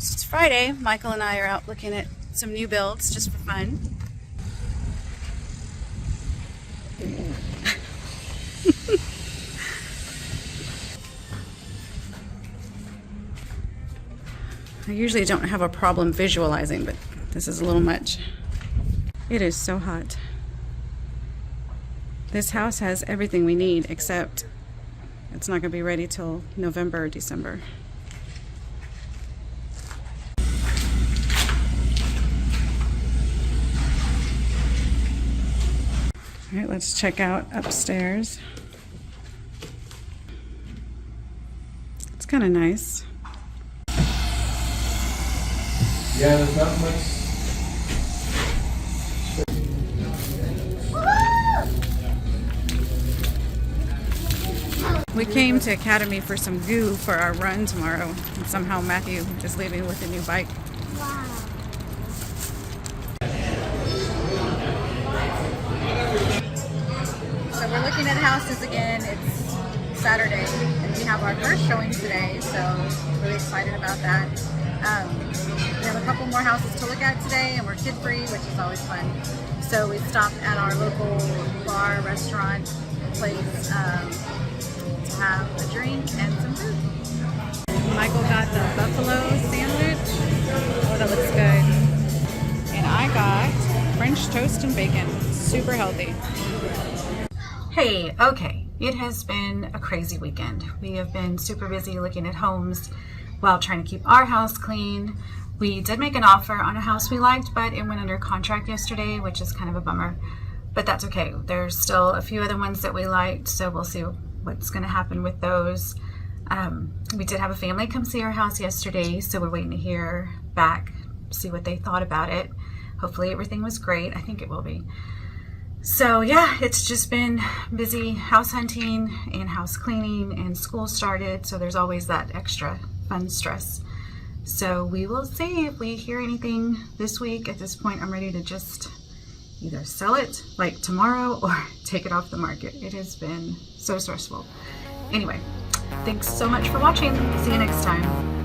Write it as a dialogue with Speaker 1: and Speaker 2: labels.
Speaker 1: So it's Friday. Michael and I are out looking at some new builds just for fun. I usually don't have a problem visualizing, but this is a little much. It is so hot. This house has everything we need, except it's not going to be ready till November or December. All right, let's check out upstairs. It's kind of nice.
Speaker 2: Yeah, there's not much.
Speaker 1: We came to Academy for some goo for our run tomorrow, and somehow Matthew is leaving with a new bike.
Speaker 3: Wow.
Speaker 1: So we're looking at houses again. It's Saturday, and we have our first showing today, so really excited about that. We have a couple more houses to look at today, and we're kid-free, which is always fun. So we stopped at our local bar, restaurant, place to have a drink and some food. Michael got the buffalo sandwich. Oh, that looks good. And I got French toast and bacon. Super healthy. Hey, okay. It has been a crazy weekend. We have been super busy looking at homes while trying to keep our house clean. We did make an offer on a house we liked, but it went under contract yesterday, which is kind of a bummer. But that's okay. There's still a few other ones that we liked, so we'll see what's going to happen with those. We did have a family come see our house yesterday, so we're waiting to hear back, see what they thought about it. Hopefully everything was great. I think it will be. So yeah, it's just been busy house hunting and house cleaning, and school started, so there's always that extra fun stress. So we will see if we hear anything this week. At this point, I'm ready to just either sell it like tomorrow or take it off the market. It has been so stressful. Anyway, thanks so much for watching. See you next time.